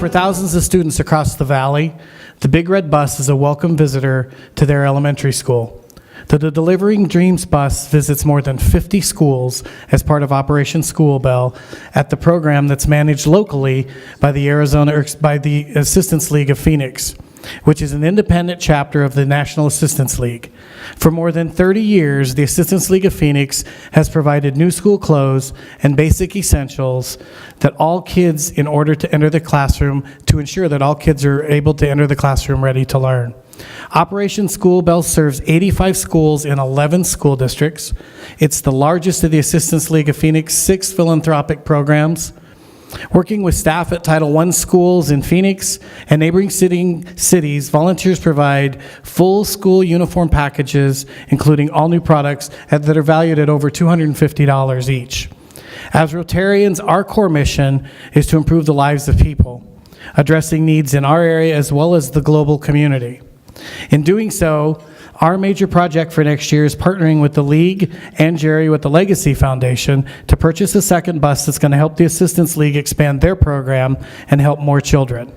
for thousands of students across the valley, the Big Red Bus is a welcome visitor to their elementary school. The Delivering Dreams bus visits more than 50 schools as part of Operation School Bell at the program that's managed locally by the Assistance League of Phoenix, which is an independent chapter of the National Assistance League. For more than 30 years, the Assistance League of Phoenix has provided new school clothes and basic essentials that all kids, in order to enter the classroom, to ensure that all kids are able to enter the classroom ready to learn. Operation School Bell serves 85 schools in 11 school districts. It's the largest of the Assistance League of Phoenix 6 philanthropic programs. Working with staff at Title I schools in Phoenix and neighboring cities, volunteers provide full school uniform packages, including all new products that are valued at over $250 each. As Rotarians, our core mission is to improve the lives of people, addressing needs in our area as well as the global community. In doing so, our major project for next year is partnering with the League and Jerry with the Legacy Foundation to purchase a second bus that's going to help the Assistance League expand their program and help more children.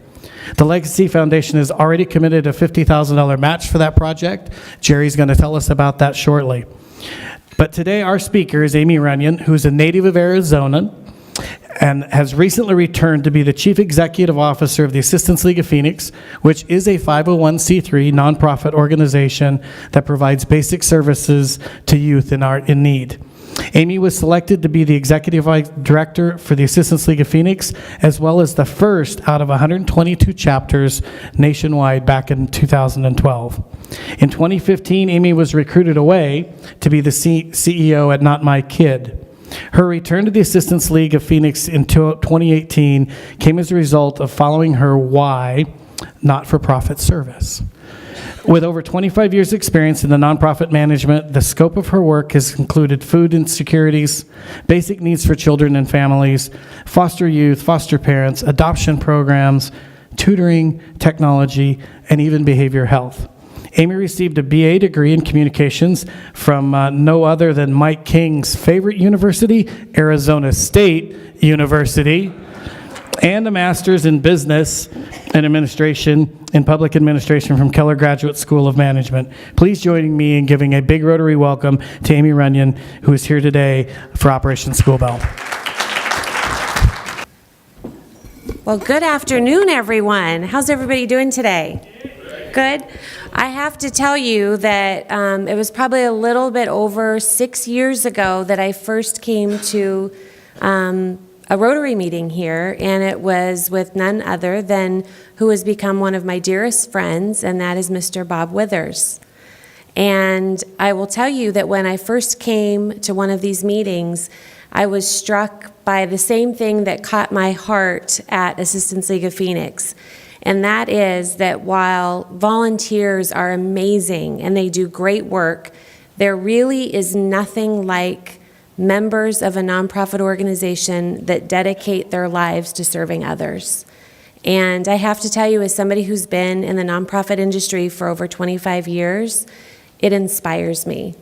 The Legacy Foundation has already committed a $50,000 match for that project. Jerry's going to tell us about that shortly. But today our speaker is Amy Runyon, who's a native of Arizona and has recently returned to be the Chief Executive Officer of the Assistance League of Phoenix, which is a 501c3 nonprofit organization that provides basic services to youth in need. Amy was selected to be the Executive Director for the Assistance League of Phoenix, as well as the first out of 122 chapters nationwide back in 2012. In 2015, Amy was recruited away to be the CEO at Not My Kid. Her return to the Assistance League of Phoenix in 2018 came as a result of following her why, not-for-profit service. With over 25 years' experience in the nonprofit management, the scope of her work has included food insecurities, basic needs for children and families, foster youth, foster parents, adoption programs, tutoring, technology, and even behavior health. Amy received a BA degree in communications from no other than Mike King's favorite university, Arizona State University, and a master's in business and administration in public administration from Keller Graduate School of Management. Please join me in giving a big Rotary welcome to Amy Runyon, who is here today for Operation School Bell. Well, good afternoon, everyone. How's everybody doing today? Good. I have to tell you that it was probably a little bit over 6 years ago that I first came to a Rotary meeting here, and it was with none other than who has become one of my dearest friends, and that is Mr. Bob Withers. And I will tell you that when I first came to one of these meetings, I was struck by the same thing that caught my heart at Assistance League of Phoenix. And that is that while volunteers are amazing and they do great work, there really is nothing like members of a nonprofit organization that dedicate their lives to serving others. And I have to tell you, as somebody who's been in the nonprofit industry for over 25 years, it inspires me.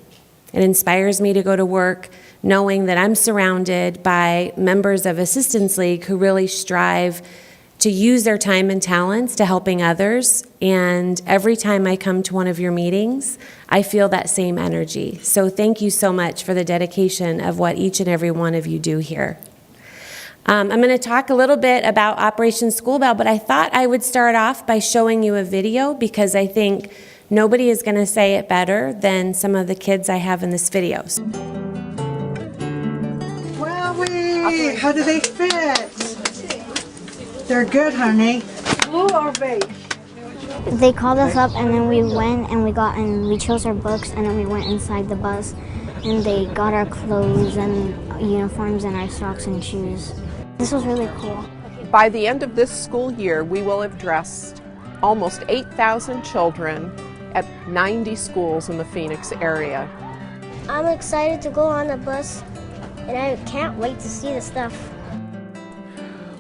It inspires me to go to work knowing that I'm surrounded by members of Assistance League who really strive to use their time and talents to helping others. And every time I come to one of your meetings, I feel that same energy. So thank you so much for the dedication of what each and every one of you do here. I'm going to talk a little bit about Operation School Bell, but I thought I would start off by showing you a video because I think nobody is going to say it better than some of the kids I have in this video. Wowee! How do they fit? They're good, honey. Blue or beige? They called us up and then we went and we chose our books and then we went inside the bus and they got our clothes and uniforms and our socks and shoes. This was really cool. By the end of this school year, we will have dressed almost 8,000 children at 90 schools in the Phoenix area. I'm excited to go on the bus and I can't wait to see the stuff.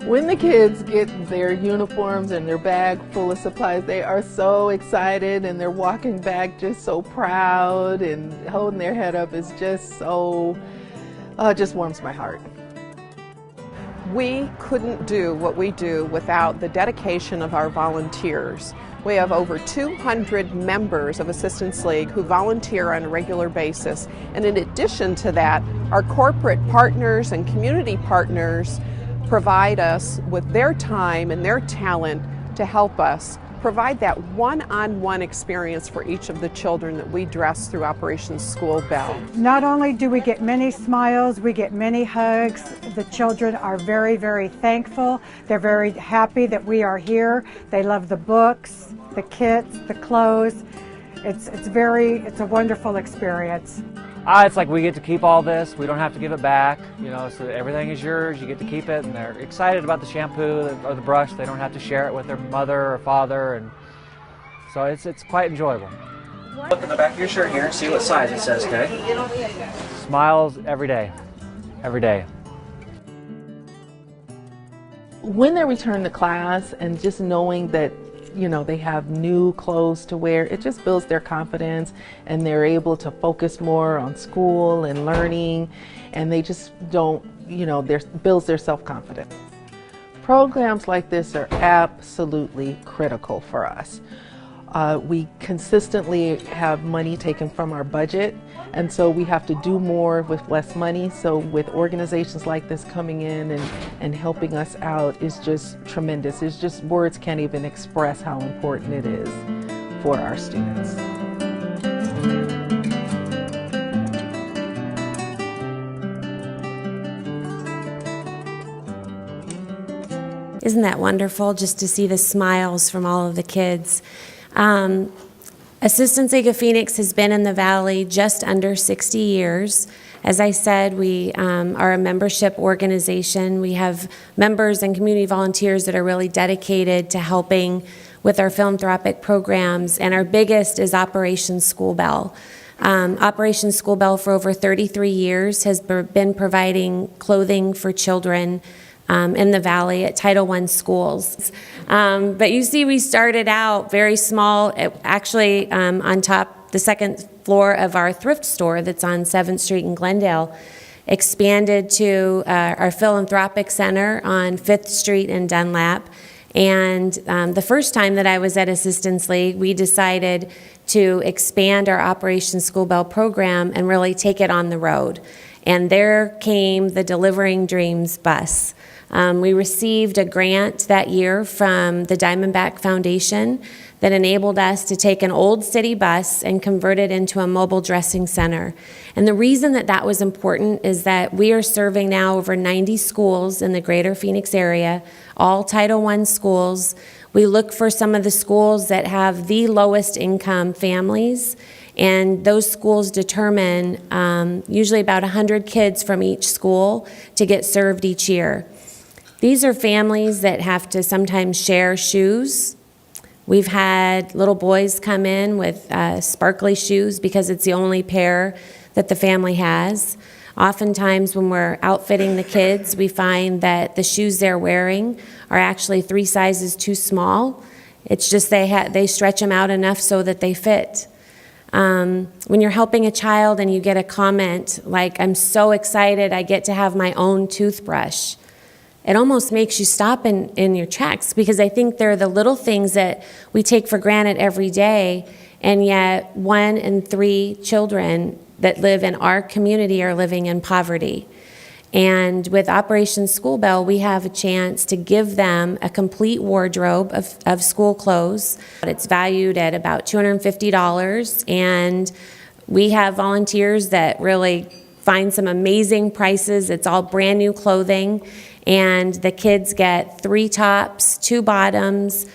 When the kids get their uniforms and their bag full of supplies, they are so excited and they're walking back just so proud and holding their head up is just so, it just warms my heart. We couldn't do what we do without the dedication of our volunteers. We have over 200 members of Assistance League who volunteer on a regular basis. And in addition to that, our corporate partners and community partners provide us with their time and their talent to help us provide that one-on-one experience for each of the children that we dress through Operation School Bell. Not only do we get many smiles, we get many hugs. The children are very, very thankful. They're very happy that we are here. They love the books, the kits, the clothes. It's a wonderful experience. It's like we get to keep all this. We don't have to give it back. You know, so everything is yours. You get to keep it, and they're excited about the shampoo or the brush. They don't have to share it with their mother or father, and so it's quite enjoyable. Look in the back of your shirt here and see what size it says, okay? Smiles every day, every day. When they return to class and just knowing that, you know, they have new clothes to wear, it just builds their confidence, and they're able to focus more on school and learning, and they just don't, you know, builds their self-confidence. Programs like this are absolutely critical for us. We consistently have money taken from our budget, and so we have to do more with less money. So with organizations like this coming in and helping us out is just tremendous. It's just, words can't even express how important it is for our students. Isn't that wonderful just to see the smiles from all of the kids? Assistance League of Phoenix has been in the Valley just under 60 years. As I said, we are a membership organization. We have members and community volunteers that are really dedicated to helping with our philanthropic programs, and our biggest is Operation School Bell. Operation School Bell for over 33 years has been providing clothing for children in the Valley at Title I schools. But you see, we started out very small, actually on top, the second floor of our thrift store that's on 7th Street in Glendale, expanded to our philanthropic center on 5th Street in Dunlap. And the first time that I was at Assistance League, we decided to expand our Operation School Bell program and really take it on the road. And there came the Delivering Dreams bus. We received a grant that year from the Diamondback Foundation that enabled us to take an old city bus and convert it into a mobile dressing center. And the reason that that was important is that we are serving now over 90 schools in the greater Phoenix area, all Title I schools. We look for some of the schools that have the lowest income families, and those schools determine usually about 100 kids from each school to get served each year. These are families that have to sometimes share shoes. We've had little boys come in with sparkly shoes because it's the only pair that the family has. Oftentimes when we're outfitting the kids, we find that the shoes they're wearing are actually 3 sizes too small. It's just they stretch them out enough so that they fit. When you're helping a child and you get a comment like, "I'm so excited I get to have my own toothbrush," it almost makes you stop in your tracks, because I think they're the little things that we take for granted every day, and yet 1 in 3 children that live in our community are living in poverty. And with Operation School Bell, we have a chance to give them a complete wardrobe of school clothes. It's valued at about $250, and we have volunteers that really find some amazing prices. It's all brand new clothing. And the kids get 3 tops, 2 bottoms,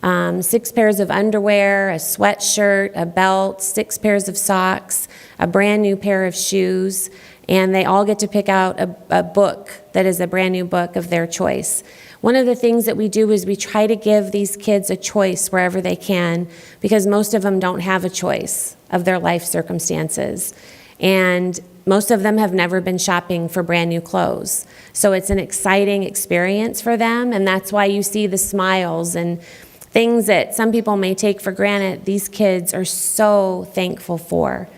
6 pairs of underwear, a sweatshirt, a belt, 6 pairs of socks, a brand new pair of shoes, and they all get to pick out a book that is a brand new book of their choice. One of the things that we do is we try to give these kids a choice wherever they can, because most of them don't have a choice of their life circumstances. And most of them have never been shopping for brand new clothes. So it's an exciting experience for them, and that's why you see the smiles and things that some people may take for granted. These kids are so thankful for.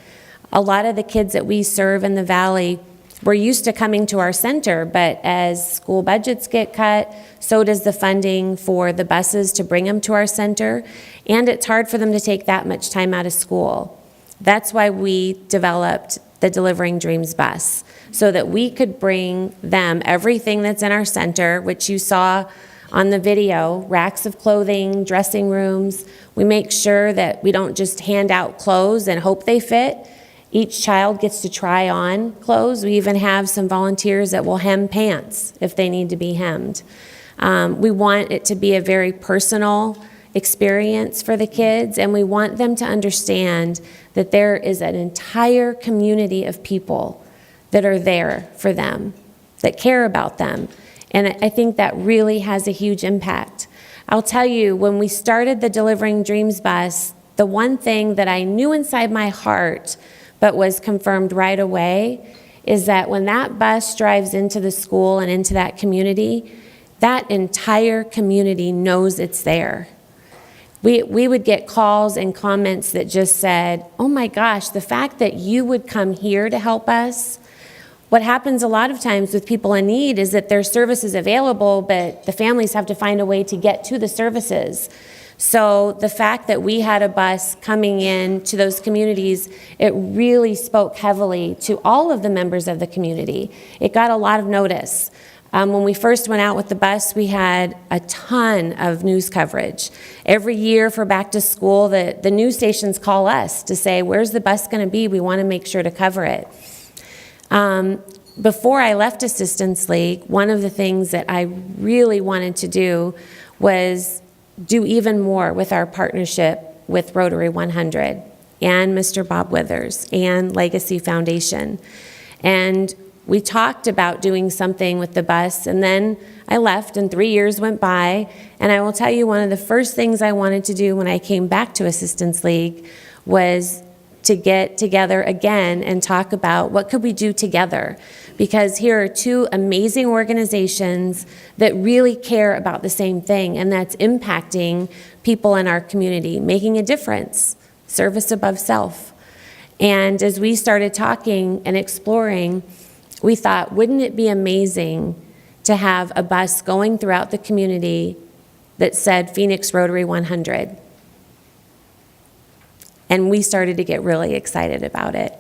A lot of the kids that we serve in the Valley we're used to coming to our center, but as school budgets get cut, so does the funding for the buses to bring them to our center, and it's hard for them to take that much time out of school. That's why we developed the Delivering Dreams bus, so that we could bring them everything that's in our center, which you saw on the video, racks of clothing, dressing rooms. We make sure that we don't just hand out clothes and hope they fit. Each child gets to try on clothes. We even have some volunteers that will hem pants if they need to be hemmed. We want it to be a very personal experience for the kids, and we want them to understand that there is an entire community of people that are there for them, that care about them. And I think that really has a huge impact. I'll tell you, when we started the Delivering Dreams bus, the one thing that I knew inside my heart, but was confirmed right away, is that when that bus drives into the school and into that community, that entire community knows it's there. We would get calls and comments that just said, oh my gosh, the fact that you would come here to help us. What happens a lot of times with people in need is that there's services available, but the families have to find a way to get to the services. So the fact that we had a bus coming in to those communities, it really spoke heavily to all of the members of the community. It got a lot of notice. When we first went out with the bus, we had a ton of news coverage. Every year for back to school, the news stations call us to say, where's the bus going to be? We want to make sure to cover it. Before I left Assistance League, one of the things that I really wanted to do was do even more with our partnership with Rotary 100 and Mr. Bob Withers and Legacy Foundation. And we talked about doing something with the bus, and then I left and 3 years went by. And I will tell you, one of the first things I wanted to do when I came back to Assistance League was to get together again and talk about what could we do together. Because here are two amazing organizations that really care about the same thing, and that's impacting people in our community, making a difference, service above self. And as we started talking and exploring, we thought, wouldn't it be amazing to have a bus going throughout the community that said Phoenix Rotary 100? And we started to get really excited about it.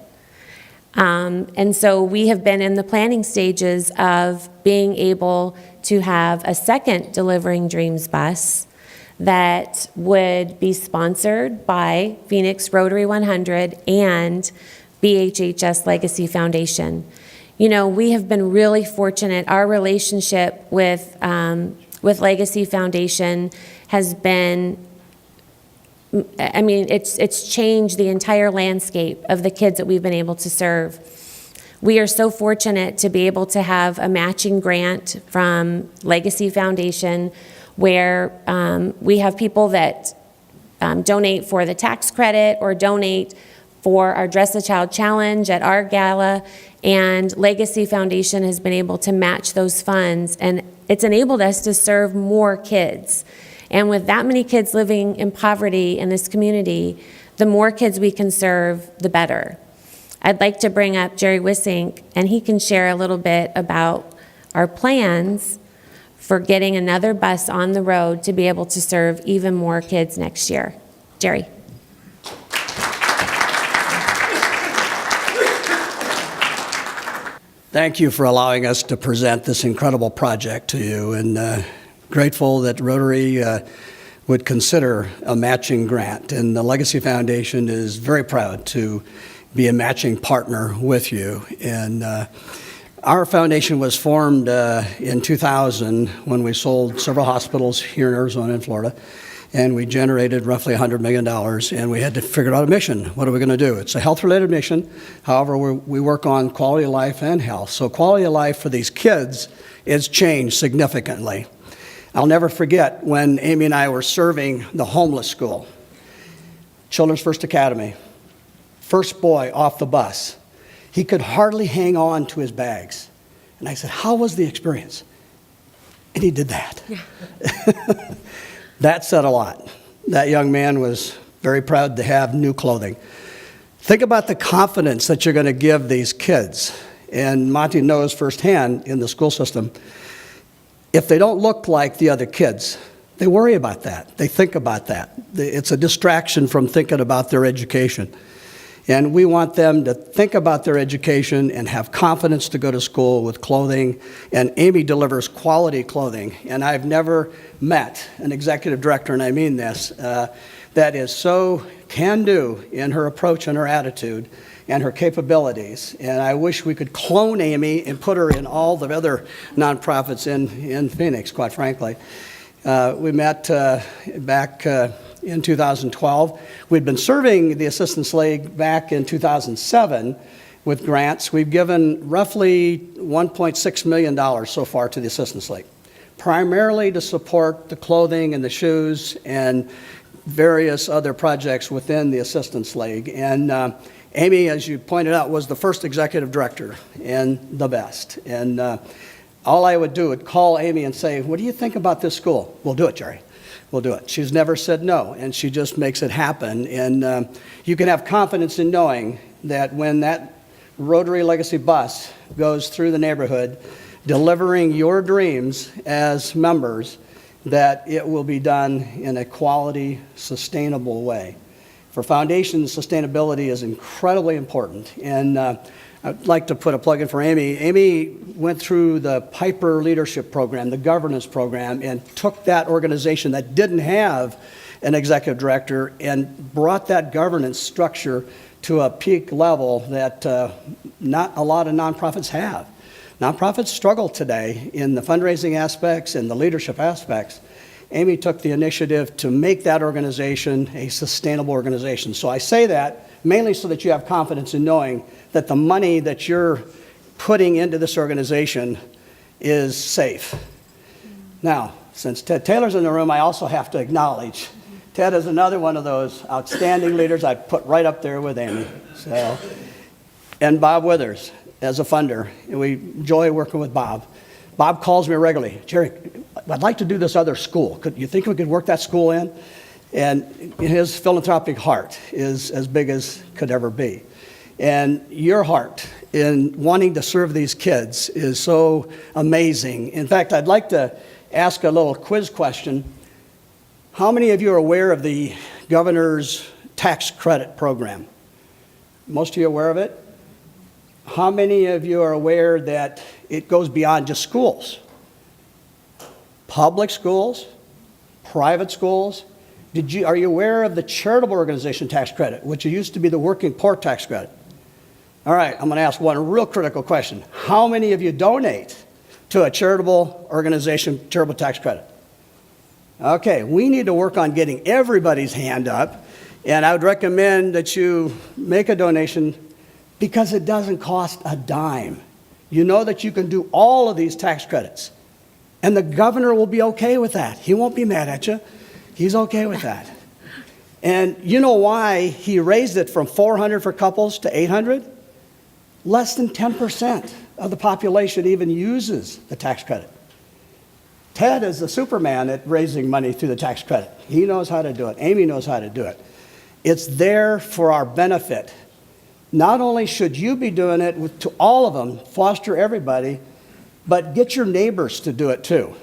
And so we have been in the planning stages of being able to have a second Delivering Dreams bus that would be sponsored by Phoenix Rotary 100 and BHHS Legacy Foundation. You know, we have been really fortunate. Our relationship with Legacy Foundation has been, I mean, it's changed the entire landscape of the kids that we've been able to serve. We are so fortunate to be able to have a matching grant from Legacy Foundation where we have people that donate for the tax credit or donate for our Dress a Child Challenge at our gala, and Legacy Foundation has been able to match those funds, and it's enabled us to serve more kids. And with that many kids living in poverty in this community, the more kids we can serve, the better. I'd like to bring up Jerry Wissink, and he can share a little bit about our plans for getting another bus on the road to be able to serve even more kids next year. Jerry. Thank you for allowing us to present this incredible project to you, and grateful that Rotary would consider a matching grant. And the Legacy Foundation is very proud to be a matching partner with you. And our foundation was formed in 2000 when we sold several hospitals here in Arizona and Florida. And we generated roughly $100 million, and we had to figure out a mission. What are we going to do? It's a health-related mission. However, we work on quality of life and health. So quality of life for these kids is changed significantly. I'll never forget when Amy and I were serving the homeless school, Children's First Academy. First boy off the bus. He could hardly hang on to his bags. And I said, how was the experience? And he did that. Yeah. That said a lot. That young man was very proud to have new clothing. Think about the confidence that you're going to give these kids and Monty knows firsthand in the school system, if they don't look like the other kids, they worry about that. They think about that. It's a distraction from thinking about their education. And we want them to think about their education and have confidence to go to school with clothing. And Amy delivers quality clothing. And I've never met an executive director, and I mean this, that is so can-do in her approach and her attitude and her capabilities. And I wish we could clone Amy and put her in all the other nonprofits in Phoenix, quite frankly. We met back in 2012. We'd been serving the Assistance League back in 2007 with grants. We've given roughly $1.6 million so far to the Assistance League, primarily to support the clothing and the shoes and various other projects within the Assistance League. And Amy, as you pointed out, was the first executive director and the best. And all I would do would call Amy and say, what do you think about this school? We'll do it, Jerry. We'll do it. She's never said no, and she just makes it happen. And you can have confidence in knowing that when that Rotary Legacy bus goes through the neighborhood, delivering your dreams as members, that it will be done in a quality, sustainable way. For foundations, sustainability is incredibly important. And I'd like to put a plug in for Amy. Amy went through the Piper Leadership Program, the governance program, and took that organization that didn't have an executive director and brought that governance structure to a peak level that not a lot of nonprofits have. Nonprofits struggle today in the fundraising aspects and the leadership aspects. Amy took the initiative to make that organization a sustainable organization. So I say that mainly so that you have confidence in knowing that the money that you're putting into this organization is safe. Now, since Ted Taylor's in the room, I also have to acknowledge Ted is another one of those outstanding leaders I put right up there with Amy. So, and Bob Withers as a funder, and we enjoy working with Bob. Bob calls me regularly, Jerry, I'd like to do this other school. You think we could work that school in? And his philanthropic heart is as big as could ever be. And your heart in wanting to serve these kids is so amazing. In fact, I'd like to ask a little quiz question. How many of you are aware of the governor's tax credit program? Most of you are aware of it? How many of you are aware that it goes beyond just schools? Public schools, private schools. Are you aware of the charitable organization tax credit, which used to be the working poor tax credit? All right, I'm going to ask one real critical question. How many of you donate to a charitable organization charitable tax credit? Okay, we need to work on getting everybody's hand up, and I would recommend that you make a donation because it doesn't cost a dime. You know that you can do all of these tax credits, and the governor will be okay with that. He won't be mad at you. He's okay with that. And you know why he raised it from 400 for couples to 800? Less than 10% of the population even uses the tax credit. Ted is the Superman at raising money through the tax credit. He knows how to do it. Amy knows how to do it. It's there for our benefit. Not only should you be doing it to all of them, foster everybody, but get your neighbors to do it too.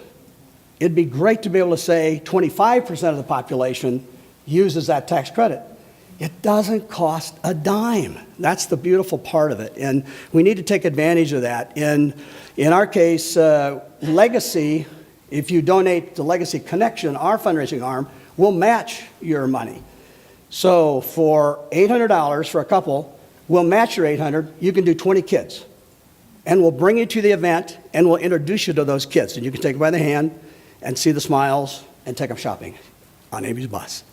It'd be great to be able to say 25% of the population uses that tax credit. It doesn't cost a dime. That's the beautiful part of it. And we need to take advantage of that. In our case, Legacy, if you donate to Legacy Connection, our fundraising arm, will match your money. So for $800 for a couple, we'll match your $800. You can do 20 kids. And we'll bring you to the event, and we'll introduce you to those kids. And you can take them by the hand and see the smiles and take them shopping on Amy's bus.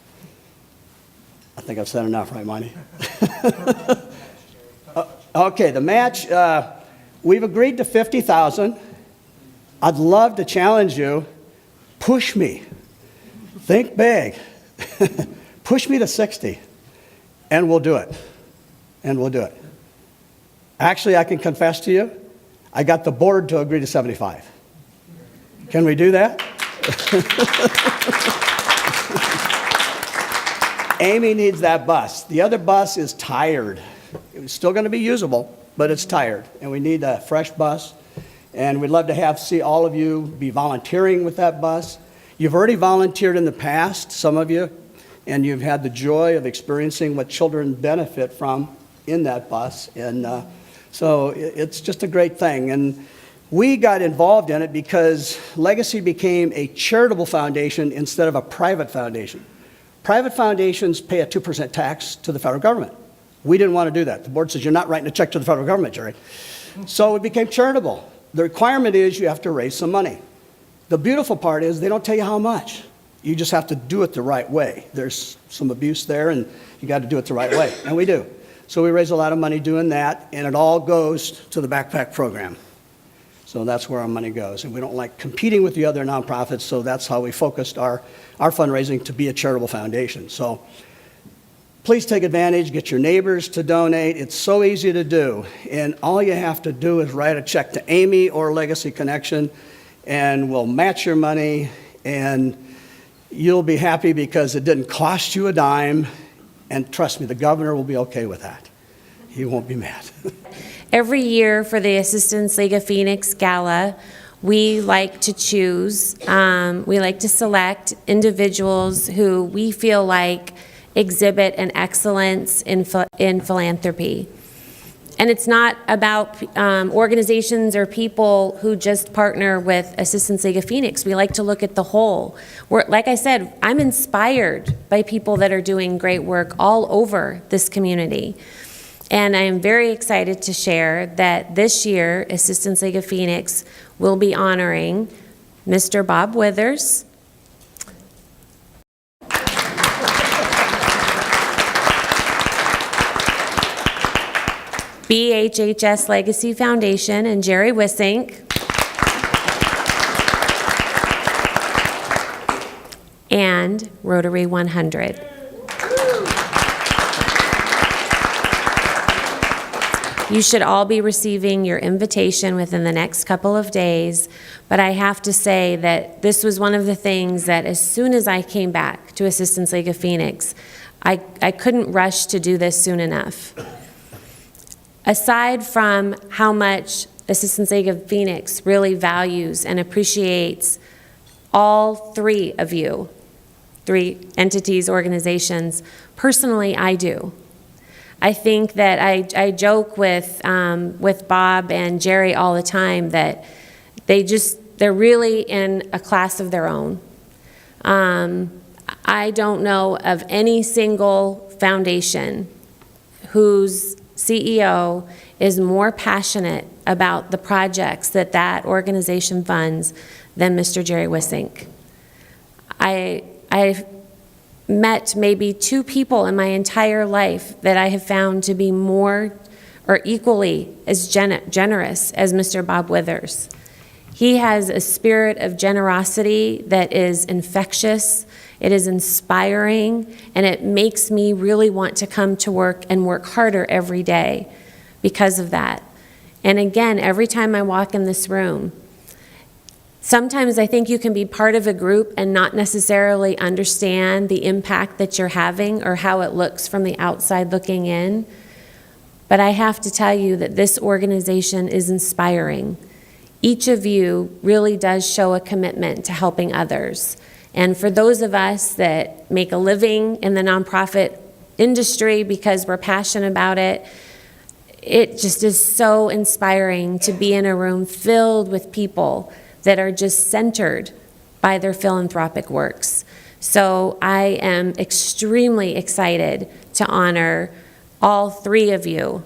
I think I've said enough, right, Monty? Okay, the match, we've agreed to $50,000. I'd love to challenge you. Push me. Think big. Push me to 60, and we'll do it. And we'll do it. Actually, I can confess to you, I got the board to agree to 75. Can we do that? Amy needs that bus. The other bus is tired. It's still going to be usable, but it's tired, and we need a fresh bus. And we'd love to see all of you be volunteering with that bus. You've already volunteered in the past, some of you, and you've had the joy of experiencing what children benefit from in that bus. And so it's just a great thing. And we got involved in it because Legacy became a charitable foundation instead of a private foundation. Private foundations pay a 2% tax to the federal government. We didn't want to do that. The board says, you're not writing a check to the federal government, Jerry. So it became charitable. The requirement is you have to raise some money. The beautiful part is they don't tell you how much. You just have to do it the right way. There's some abuse there, and you got to do it the right way, and we do. So we raise a lot of money doing that, and it all goes to the backpack program. So that's where our money goes, and we don't like competing with the other nonprofits, so that's how we focused our fundraising to be a charitable foundation. So please take advantage, get your neighbors to donate. It's so easy to do, and all you have to do is write a check to Amy or Legacy Connection, and we'll match your money, and you'll be happy because it didn't cost you a dime, and trust me, the governor will be okay with that. He won't be mad. Every year for the Assistance League of Phoenix Gala, we like to choose, we like to select individuals who we feel like exhibit an excellence in philanthropy. And it's not about organizations or people who just partner with Assistance League of Phoenix. We like to look at the whole. Like I said, I'm inspired by people that are doing great work all over this community. And I am very excited to share that this year, Assistance League of Phoenix will be honoring Mr. Bob Withers, BHHS Legacy Foundation and Jerry Wissink, and Rotary 100. You should all be receiving your invitation within the next couple of days, but I have to say that this was one of the things that as soon as I came back to Assistance League of Phoenix, I couldn't rush to do this soon enough. Aside from how much Assistance League of Phoenix really values and appreciates all three of you, three entities, organizations, personally I do. I think that I joke with Bob and Jerry all the time that they're really in a class of their own. I don't know of any single foundation whose CEO is more passionate about the projects that organization funds than Mr. Jerry Wissink. I've met maybe 2 people in my entire life that I have found to be more or equally as generous as Mr. Bob Withers. He has a spirit of generosity that is infectious, it is inspiring, and it makes me really want to come to work and work harder every day because of that. And again, every time I walk in this room, sometimes I think you can be part of a group and not necessarily understand the impact that you're having or how it looks from the outside looking in. But I have to tell you that this organization is inspiring. Each of you really does show a commitment to helping others. And for those of us that make a living in the nonprofit industry because we're passionate about it, it just is so inspiring to be in a room filled with people that are just centered by their philanthropic works. So I am extremely excited to honor all 3 of you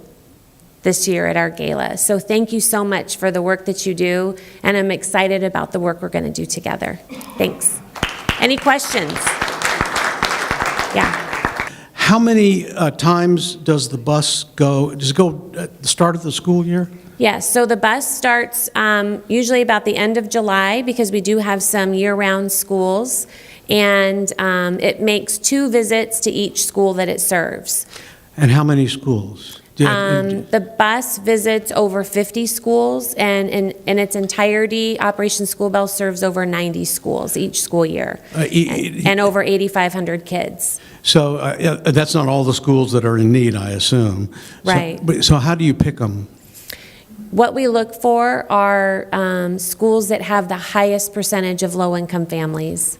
this year at our gala. So thank you so much for the work that you do, and I'm excited about the work we're going to do together. Thanks. Any questions? Yeah. How many times does the bus go? Does it go at the start of the school year? Yes, so the bus starts usually about the end of July because we do have some year-round schools, and it makes 2 visits to each school that it serves. And how many schools? The bus visits over 50 schools, and in its entirety, Operation School Bell serves over 90 schools each school year, and over 8,500 kids. So that's not all the schools that are in need, I assume. Right. So how do you pick them? What we look for are schools that have the highest percentage of low-income families.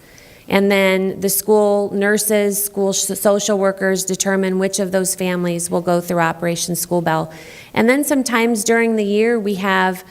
And then the school nurses, school social workers determine which of those families will go through Operation School Bell. And then sometimes during the year, we have,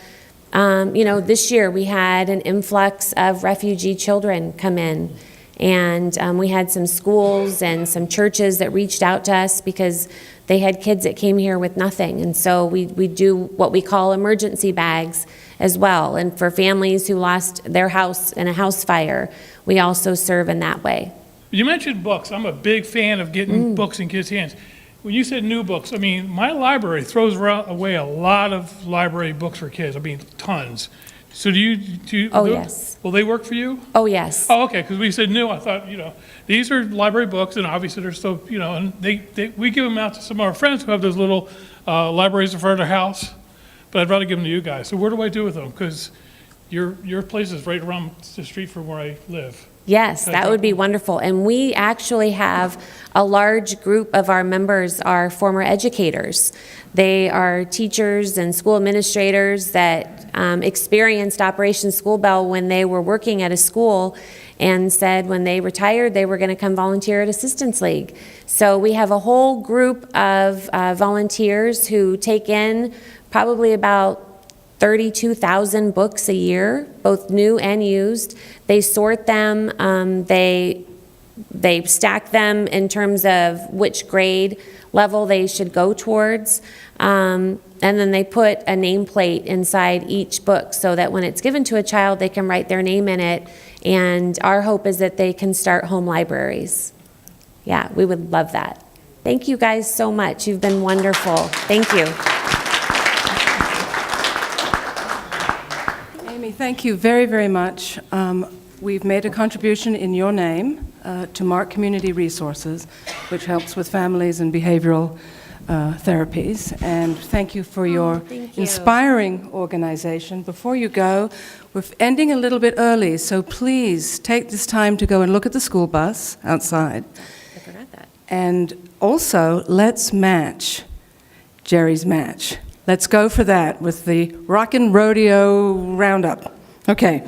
this year we had an influx of refugee children come in. And we had some schools and some churches that reached out to us because they had kids that came here with nothing. And so we do what we call emergency bags as well. And for families who lost their house in a house fire, we also serve in that way. You mentioned books. I'm a big fan of getting books in kids' hands. When you said new books, I mean, my library throws away a lot of library books for kids. I mean, tons. So do you Oh, yes. Will they work for you? Oh, yes. Oh, okay, because we said new, I thought, these are library books, and obviously they're still, and we give them out to some of our friends who have those little libraries in front of their house, but I'd rather give them to you guys. So what do I do with them? Because your place is right around the street from where I live. Yes, that would be wonderful. And we actually have a large group of our members are former educators. They are teachers and school administrators that experienced Operation School Bell when they were working at a school and said when they retired they were going to come volunteer at Assistance League. So we have a whole group of volunteers who take in probably about 32,000 books a year, both new and used. They sort them, they stack them in terms of which grade level they should go towards, and then they put a nameplate inside each book so that when it's given to a child, they can write their name in it, and our hope is that they can start home libraries. Yeah, we would love that. Thank you guys so much. You've been wonderful. Thank you. Thank you very, very much. We've made a contribution in your name to Mark Community Resources, which helps with families and behavioral therapies. And thank you for your inspiring organization. Before you go, we're ending a little bit early, so please take this time to go and look at the school bus outside. I forgot that. And also, let's match Jerry's match. Let's go for that with the Rockin' Rodeo Roundup. Okay.